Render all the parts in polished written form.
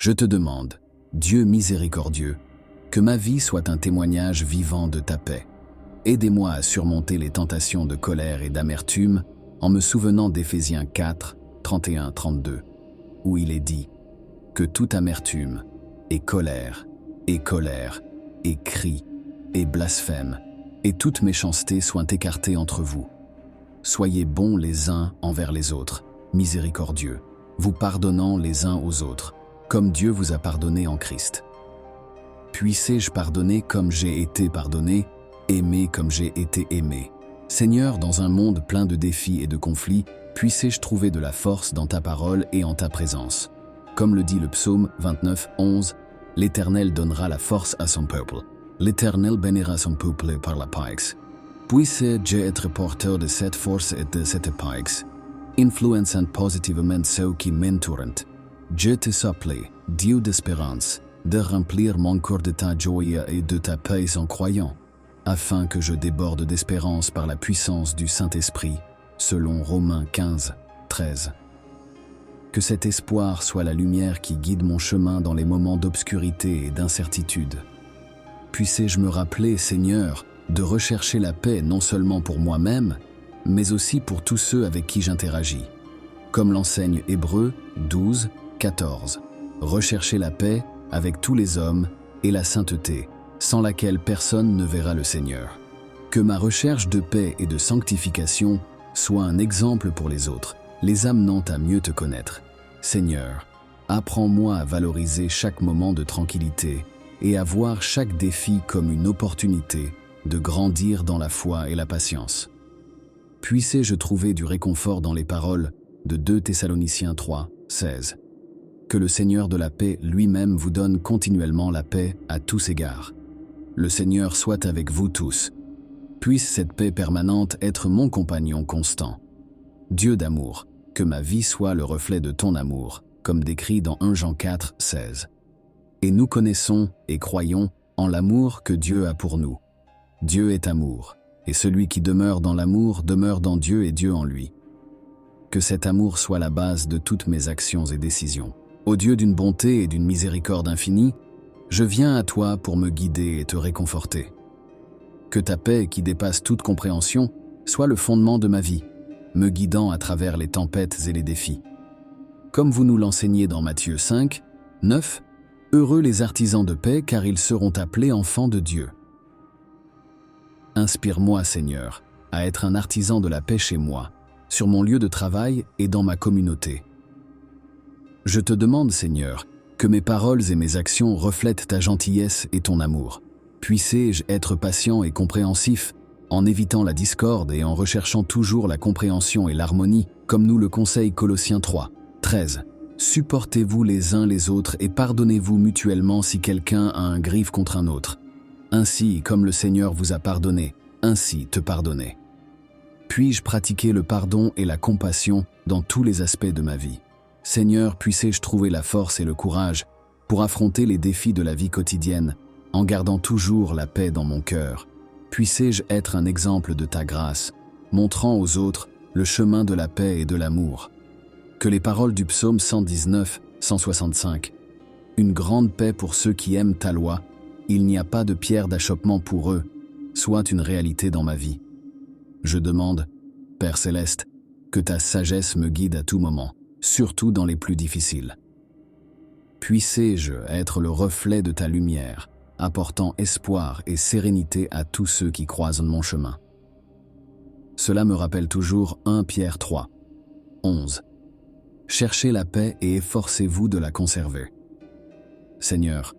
Je te demande, Dieu miséricordieux, que ma vie soit un témoignage vivant de ta paix. Aidez-moi à surmonter les tentations de colère et d'amertume en me souvenant d'Éphésiens 4, 31-32, où il est dit que toute amertume et colère et cri et blasphème et toute méchanceté soient écartées entre vous. Soyez bons les uns envers les autres, miséricordieux, vous pardonnant les uns aux autres, comme Dieu vous a pardonné en Christ. Puissé-je pardonner comme j'ai été pardonné, aimer comme j'ai été aimé. Seigneur, dans un monde plein de défis et de conflits, puissé-je trouver de la force dans ta parole et en ta présence. Comme le dit le psaume 29, 11, l'Éternel donnera la force à son peuple. L'Éternel bénira son peuple par la paix. Puisse-je être porteur de cette force et de cette paix, influençant positivement ceux qui m'entourent. Je te supplie, Dieu d'espérance, de remplir mon cœur de ta joie et de ta paix en croyant, afin que je déborde d'espérance par la puissance du Saint-Esprit, selon Romains 15, 13. Que cet espoir soit la lumière qui guide mon chemin dans les moments d'obscurité et d'incertitude. Puissé-je me rappeler, Seigneur, de rechercher la paix non seulement pour moi-même, mais aussi pour tous ceux avec qui j'interagis. Comme l'enseigne Hébreux 12, 14. Recherchez la paix avec tous les hommes et la sainteté, sans laquelle personne ne verra le Seigneur. Que ma recherche de paix et de sanctification soit un exemple pour les autres, les amenant à mieux te connaître. Seigneur, apprends-moi à valoriser chaque moment de tranquillité et à voir chaque défi comme une opportunité de grandir dans la foi et la patience. Puissé-je trouver du réconfort dans les paroles de 2 Thessaloniciens 3, 16. Que le Seigneur de la paix lui-même vous donne continuellement la paix à tous égards. Le Seigneur soit avec vous tous. Puisse cette paix permanente être mon compagnon constant. Dieu d'amour, que ma vie soit le reflet de ton amour, comme décrit dans 1 Jean 4, 16. Et nous connaissons et croyons en l'amour que Dieu a pour nous. Dieu est amour, et celui qui demeure dans l'amour demeure dans Dieu et Dieu en lui. Que cet amour soit la base de toutes mes actions et décisions. Ô Dieu d'une bonté et d'une miséricorde infinie, je viens à toi pour me guider et te réconforter. Que ta paix qui dépasse toute compréhension soit le fondement de ma vie, me guidant à travers les tempêtes et les défis. Comme vous nous l'enseignez dans Matthieu 5, 9, heureux les artisans de paix car ils seront appelés enfants de Dieu. Inspire-moi, Seigneur, à être un artisan de la paix chez moi, sur mon lieu de travail et dans ma communauté. Je te demande, Seigneur, que mes paroles et mes actions reflètent ta gentillesse et ton amour. Puissé-je être patient et compréhensif, en évitant la discorde et en recherchant toujours la compréhension et l'harmonie, comme nous le conseille Colossiens 3, 13. Supportez-vous les uns les autres et pardonnez-vous mutuellement si quelqu'un a un grief contre un autre. Ainsi, comme le Seigneur vous a pardonné, ainsi te pardonnez. Puis-je pratiquer le pardon et la compassion dans tous les aspects de ma vie. Seigneur, puissé-je trouver la force et le courage pour affronter les défis de la vie quotidienne, en gardant toujours la paix dans mon cœur. Puissé-je être un exemple de ta grâce, montrant aux autres le chemin de la paix et de l'amour. Que les paroles du psaume 119, 165, « Une grande paix pour ceux qui aiment ta loi, il n'y a pas de pierre d'achoppement pour eux », soient une réalité dans ma vie. Je demande, Père Céleste, que ta sagesse me guide à tout moment, surtout dans les plus difficiles. Puissé-je être le reflet de ta lumière, apportant espoir et sérénité à tous ceux qui croisent mon chemin. Cela me rappelle toujours 1 Pierre 3, 11. Cherchez la paix et efforcez-vous de la conserver. Seigneur,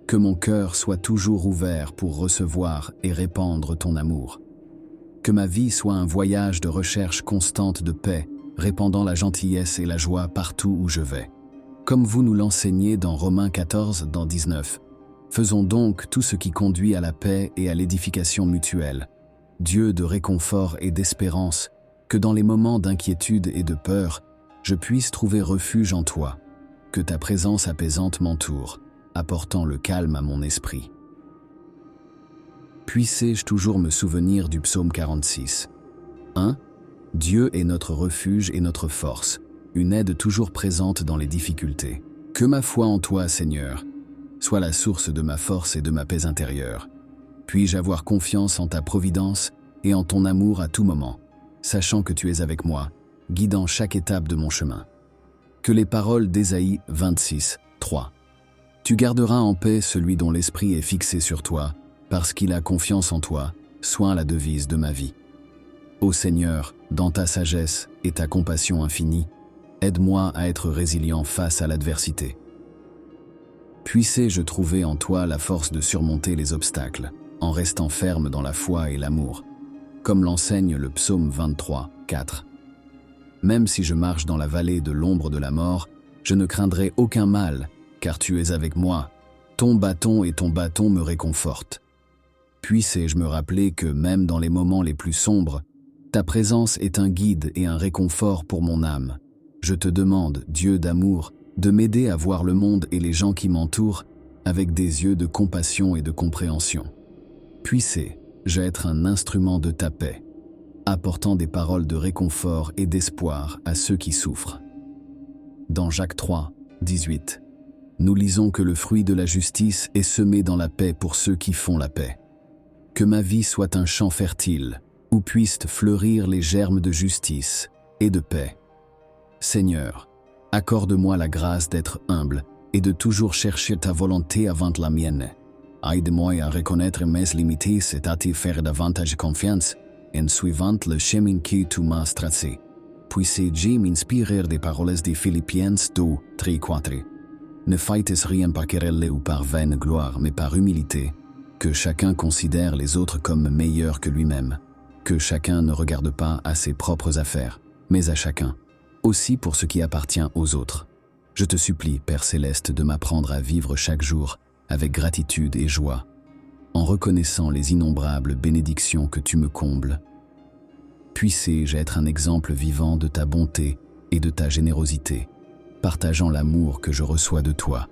que mon cœur soit toujours ouvert pour recevoir et répandre ton amour. Que ma vie soit un voyage de recherche constante de paix, répandant la gentillesse et la joie partout où je vais. Comme vous nous l'enseignez dans Romains 14, dans 19. Faisons donc tout ce qui conduit à la paix et à l'édification mutuelle. Dieu de réconfort et d'espérance, que dans les moments d'inquiétude et de peur, je puisse trouver refuge en toi. Que ta présence apaisante m'entoure, apportant le calme à mon esprit. Puissé-je toujours me souvenir du psaume 46. 1. Dieu est notre refuge et notre force, une aide toujours présente dans les difficultés. Que ma foi en toi, Seigneur, soit la source de ma force et de ma paix intérieure. Puis-je avoir confiance en ta providence et en ton amour à tout moment, sachant que tu es avec moi, guidant chaque étape de mon chemin. Que les paroles d'Ésaïe 26, 3. Tu garderas en paix celui dont l'esprit est fixé sur toi, parce qu'il a confiance en toi, soient la devise de ma vie. Ô Seigneur, dans ta sagesse et ta compassion infinie, aide-moi à être résilient face à l'adversité. Puissé-je trouver en toi la force de surmonter les obstacles, en restant ferme dans la foi et l'amour, comme l'enseigne le psaume 23, 4. Même si je marche dans la vallée de l'ombre de la mort, je ne craindrai aucun mal, car tu es avec moi. Ton bâton et ton bâton me réconfortent. Puissé-je me rappeler que même dans les moments les plus sombres, ta présence est un guide et un réconfort pour mon âme. Je te demande, Dieu d'amour, de m'aider à voir le monde et les gens qui m'entourent avec des yeux de compassion et de compréhension. Puissé-je être un instrument de ta paix, apportant des paroles de réconfort et d'espoir à ceux qui souffrent. Dans Jacques 3, 18, nous lisons que le fruit de la justice est semé dans la paix pour ceux qui font la paix. Que ma vie soit un champ fertile, où puissent fleurir les germes de justice et de paix. Seigneur, accorde-moi la grâce d'être humble et de toujours chercher ta volonté avant la mienne. Aide-moi à reconnaître mes limites et à t'y faire davantage confiance en suivant le chemin que tu m'as tracé. Puisse-je m'inspirer des paroles de Philippiens 2, 3, 4. Ne faites rien par querelle ou par vaine gloire, mais par humilité. Que chacun considère les autres comme meilleurs que lui-même. Que chacun ne regarde pas à ses propres affaires, mais à chacun, aussi pour ce qui appartient aux autres. Je te supplie, Père Céleste, de m'apprendre à vivre chaque jour avec gratitude et joie, en reconnaissant les innombrables bénédictions que tu me combles. Puissé-je être un exemple vivant de ta bonté et de ta générosité, partageant l'amour que je reçois de toi.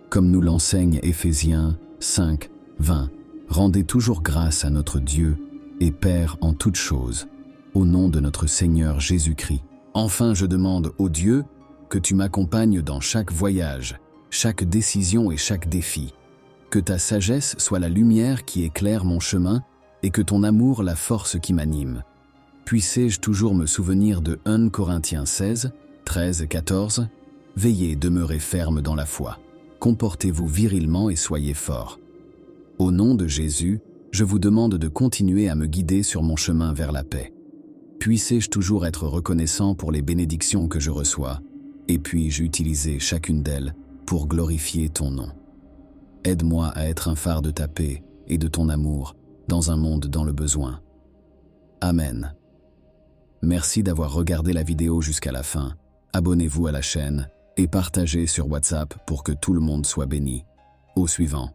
Comme nous l'enseigne Éphésiens 5, 20, rendez toujours grâce à notre Dieu et Père en toutes choses, au nom de notre Seigneur Jésus-Christ. Enfin, je demande au Dieu que tu m'accompagnes dans chaque voyage, chaque décision et chaque défi. Que ta sagesse soit la lumière qui éclaire mon chemin et que ton amour la force qui m'anime. Puissé-je toujours me souvenir de 1 Corinthiens 16, 13 et 14. Veillez, demeurez ferme dans la foi. Comportez-vous virilement et soyez forts. Au nom de Jésus, je vous demande de continuer à me guider sur mon chemin vers la paix. Puissé-je toujours être reconnaissant pour les bénédictions que je reçois, et puis-je utiliser chacune d'elles pour glorifier ton nom. Aide-moi à être un phare de ta paix et de ton amour dans un monde dans le besoin. Amen. Merci d'avoir regardé la vidéo jusqu'à la fin. Abonnez-vous à la chaîne et partagez sur WhatsApp pour que tout le monde soit béni. Au suivant.